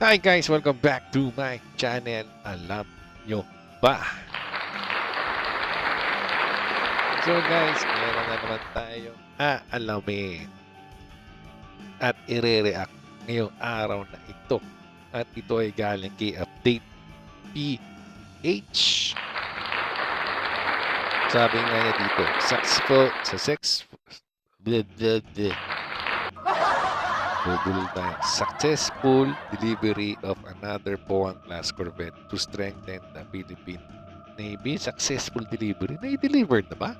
Hi guys! Welcome back to my channel. Alam nyo ba? So guys, meron na naman tayong aalamin at ire-react ngayong araw na ito. At ito ay galing kay Update PH. Sabi nga niya dito, successful delivery of another Pohang-class corvette to strengthen the Philippine Navy. Successful delivery? Na-delivered na ba?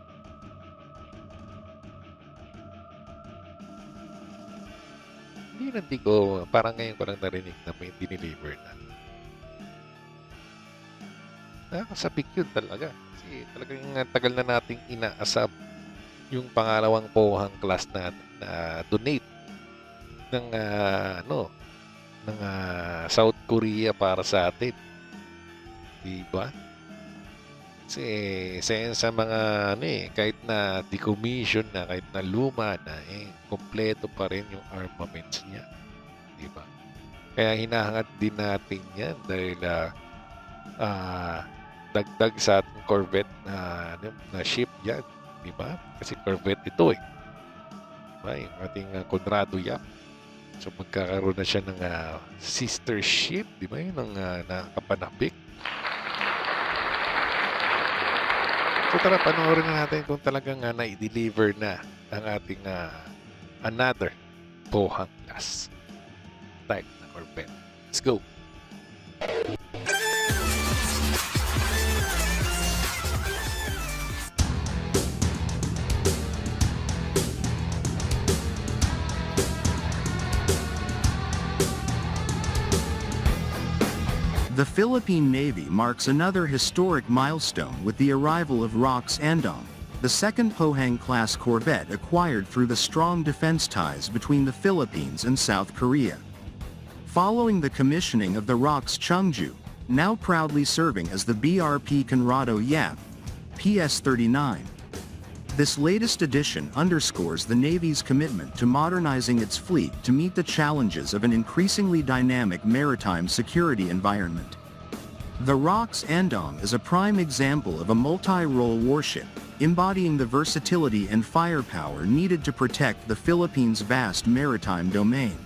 Hindi ko, parang ngayon ko lang narinig na may dineliver na. Nakakasabik yun talaga. Kasi talagang tagal na nating inaasab yung pangalawang Pohang-class natin na donate ng South Korea para sa atin. Diba? Kasi sa mga kahit na decommission na, kahit na luma na, kompleto pa rin yung armaments niya. Diba? Kaya hinahangad din natin yan dahil dagdag sa ating corvette na ship yan. Diba? Kasi corvette ito eh. Diba? Yung ating Conrado Yap. So magkakaroon na siya ng sister ship, di ba? Yun ang nakapanapik. So tara, panoorin na natin kung talagang na-deliver na ang ating another Pohang-class type na corvette. Let's go! The Philippine Navy marks another historic milestone with the arrival of ROX Andong, the second Pohang-class corvette acquired through the strong defense ties between the Philippines and South Korea. Following the commissioning of the ROX Chungju, now proudly serving as the BRP Conrado Yap, PS-39. This latest addition underscores the Navy's commitment to modernizing its fleet to meet the challenges of an increasingly dynamic maritime security environment. The ROX Andong is a prime example of a multi-role warship, embodying the versatility and firepower needed to protect the Philippines' vast maritime domain.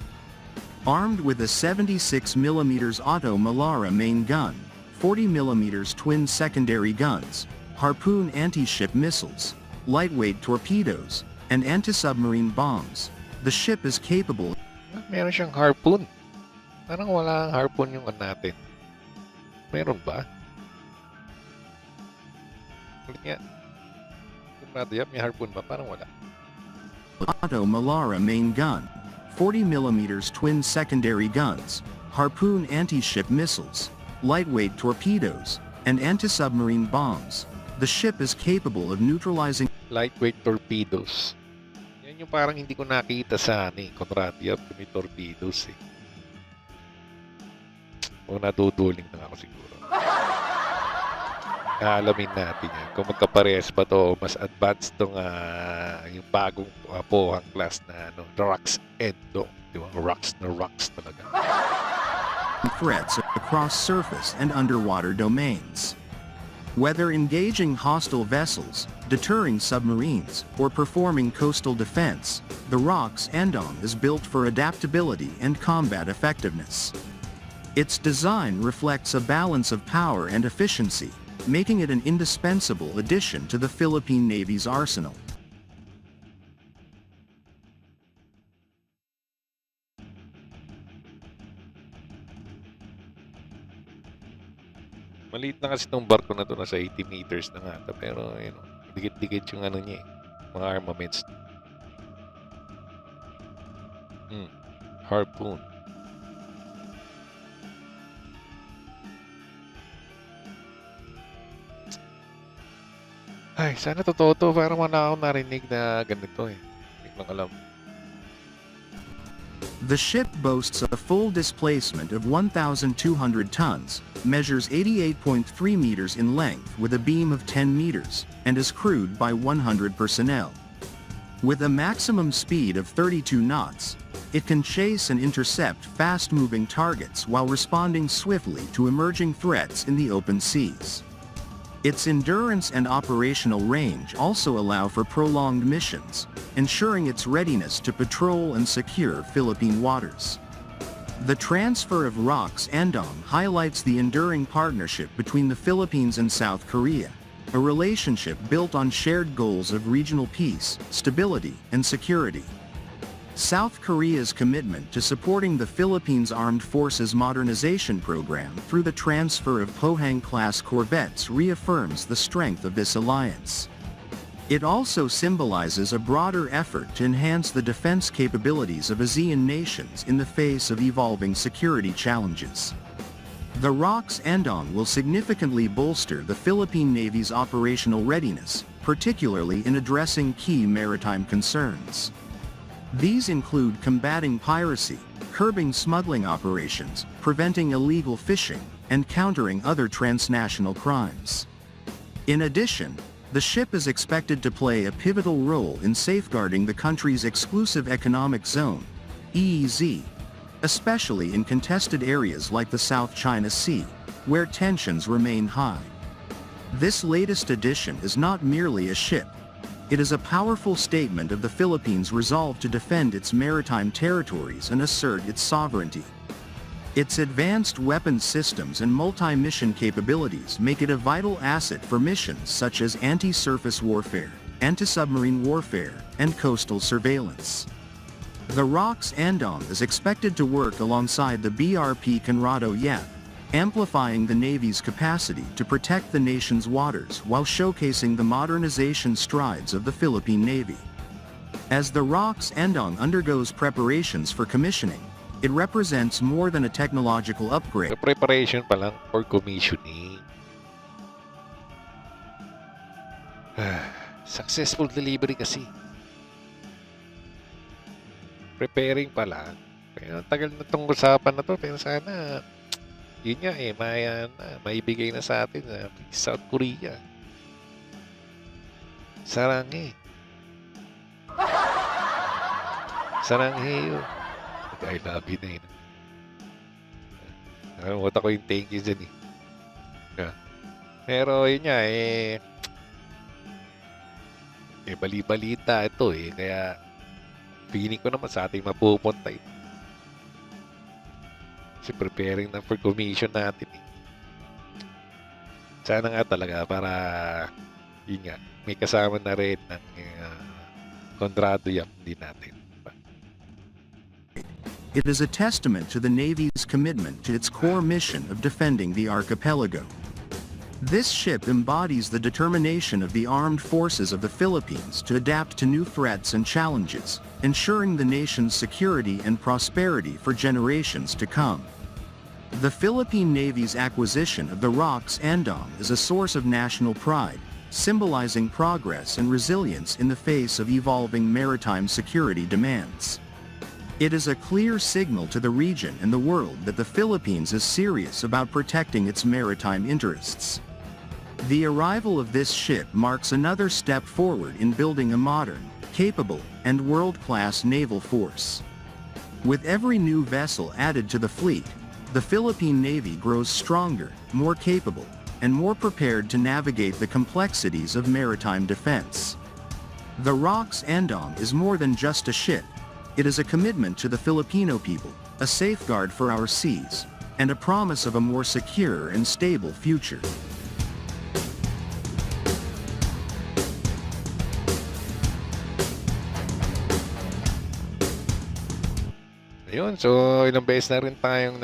Armed with a 76mm Auto Malara main gun, 40mm twin secondary guns, Harpoon anti-ship missiles, lightweight torpedoes, and anti-submarine bombs, the ship is capable. Meron siyang harpoon. Parang wala harpoon yung natin. Meron ba? Ulit nga. May harpoon ba? Parang wala. Auto Malara main gun, 40mm twin secondary guns, Harpoon anti-ship missiles, lightweight torpedoes, and anti-submarine bombs. The ship is capable of neutralizing Lightweight torpedoes. Yan yung parang hindi ko nakita sa Conrado Yap, may torpedoes eh. O naduduling na ako siguro. Alamin natin yan. Kung magkaparehas ba to, mas advanced tong yung bagong Pohang-class na ROX Endo. Di ba? ROX na ROX talaga. threats across surface and underwater domains. Whether engaging hostile vessels, deterring submarines, or performing coastal defense, the ROX Andong is built for adaptability and combat effectiveness. Its design reflects a balance of power and efficiency, making it an indispensable addition to the Philippine Navy's arsenal. Maliit na kasi itong barko na to, nasa 80 meters na nga. Pero, dikit-dikit yung niya eh. Mga armaments. Harpoon. Ay, sana totoo to. Parang wala akong narinig na ganito eh. Hindi ko lang alam. The ship boasts a full displacement of 1,200 tons, measures 88.3 meters in length with a beam of 10 meters, and is crewed by 100 personnel. With a maximum speed of 32 knots, it can chase and intercept fast-moving targets while responding swiftly to emerging threats in the open seas. Its endurance and operational range also allow for prolonged missions, ensuring its readiness to patrol and secure Philippine waters. The transfer of ROKS Andong highlights the enduring partnership between the Philippines and South Korea, a relationship built on shared goals of regional peace, stability, and security. South Korea's commitment to supporting the Philippines Armed Forces modernization program through the transfer of Pohang-class corvettes reaffirms the strength of this alliance. It also symbolizes a broader effort to enhance the defense capabilities of ASEAN nations in the face of evolving security challenges. The ROKS Andong will significantly bolster the Philippine Navy's operational readiness, particularly in addressing key maritime concerns. These include combating piracy, curbing smuggling operations, preventing illegal fishing, and countering other transnational crimes. In addition, the ship is expected to play a pivotal role in safeguarding the country's exclusive economic zone, EEZ, especially in contested areas like the South China Sea, where tensions remain high. This latest addition is not merely a ship. It is a powerful statement of the Philippines' resolve to defend its maritime territories and assert its sovereignty. Its advanced weapons systems and multi-mission capabilities make it a vital asset for missions such as anti-surface warfare, anti-submarine warfare, and coastal surveillance. The ROKS Andong is expected to work alongside the BRP Conrado Yap, amplifying the Navy's capacity to protect the nation's waters while showcasing the modernization strides of the Philippine Navy. As the ROKS Andong undergoes preparations for commissioning, it represents more than a technological upgrade. The preparation pa lang for commissioning. Successful delivery kasi. Preparing pa lang. Kaya ang tagal na itong usapan na to. Pero sana, yun nga maibigay na sa atin South Korea. Saranghe. Saranghe yun. I love you na yun. Nakalimutan ko yung thank you dyan eh. Pero yun nga bali-balita ito eh. Kaya feeling ko naman sa ating mapupunta eh. Kasi preparing na for commission natin eh. Sana nga talaga para yun nga, may kasama na rin ng kontrado yap din natin. It is a testament to the Navy's commitment to its core mission of defending the archipelago. This ship embodies the determination of the armed forces of the Philippines to adapt to new threats and challenges, ensuring the nation's security and prosperity for generations to come. The Philippine Navy's acquisition of the ROKS Andong is a source of national pride, symbolizing progress and resilience in the face of evolving maritime security demands. It is a clear signal to the region and the world that the Philippines is serious about protecting its maritime interests. The arrival of this ship marks another step forward in building a modern, capable, and world-class naval force. With every new vessel added to the fleet, the Philippine Navy grows stronger, more capable, and more prepared to navigate the complexities of maritime defense. The ROKS Andong is more than just a ship. It is a commitment to the Filipino people, a safeguard for our seas, and a promise of a more secure and stable future. Ayun, so ilang beses na rin tayong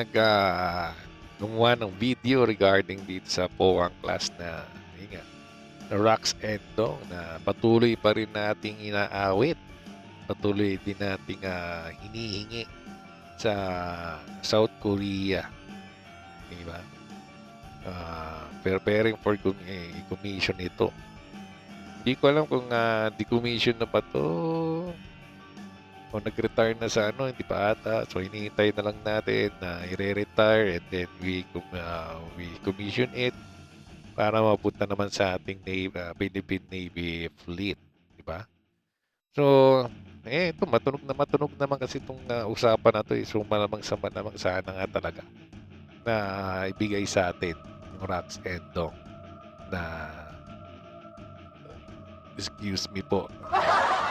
gumawa ng video regarding dito sa Pohang class na na ROKS Andong na patuloy pa rin nating inaawit. Patuloy din nating hinihingi sa South Korea. Diba? Preparing for commission ito. Hindi ko alam kung decommission na pa to o nag-retire na sa hindi pa ata. So, hinihintay na lang natin na i-retire and then we commission it para mapunta naman sa ating Philippine Navy fleet. Diba? So, ito matunog naman kasi itong usapan na 'to, eh. So, malamang sana nga talaga na ibigay sa atin yung Rox and Dong na excuse me po,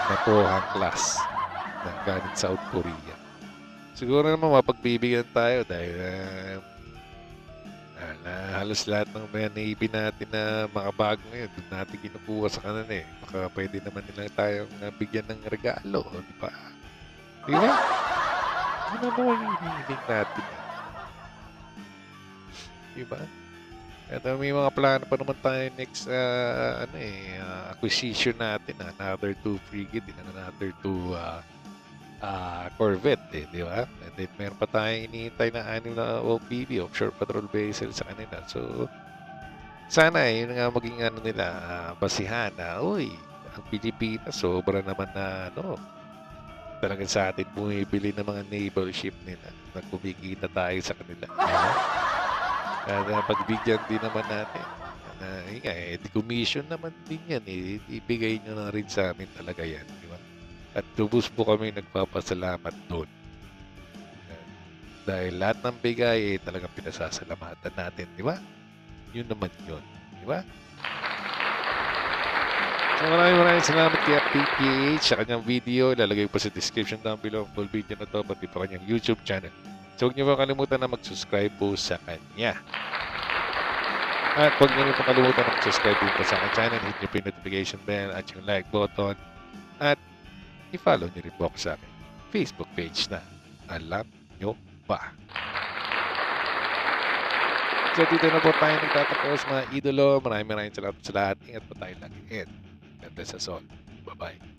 na Pohang class na galing South Korea. Siguro naman mapagbibigyan tayo dahil halos lahat ng mga Navy natin na mga bago ngayon, doon natin kinukuha sa kanila eh. Baka pwede naman nila tayong bigyan ng regalo, di ba? Di ba? Ano naman yung hinihiling natin? Di ba? At may mga plano pa naman tayo next acquisition natin. Another 2 frigate and another 2 Corvette, eh, di ba? And then meron pa tayong iniintay na 6 na OPV, Offshore Patrol Vessel sa kanila. So, sana yun nga maging nila, basihan na, uy, ang Pilipinas, sobra naman na, talagang sa atin bumibili ng mga naval ship nila na kumikita tayo sa kanila. Kaya pagbigyan din naman natin. Decommission naman din yan. Ibigay nyo na rin sa amin talaga yan. Di ba? At lubos po kami nagpapasalamat doon. Dahil lahat ng bigay talagang pinasasalamatan natin. Di ba? Yun naman yun. Di ba? So maraming salamat kay PPH sa kanyang video. Ilalagay po sa description down below ang full video na to pati pa kanyang YouTube channel. So huwag niyo po kalimutan na mag-subscribe po sa kanya. At huwag niyo po kalimutan na mag-subscribe po sa aking channel. Hit niyo po yung notification bell at yung like button. At i-follow niyo rin po ako sa aking Facebook page na Alam Nyo Ba? So dito na po tayo nagtatapos mga idolo. Maraming salamat sa lahat. Ingat po tayo lagi. And God bless us all. Bye-bye.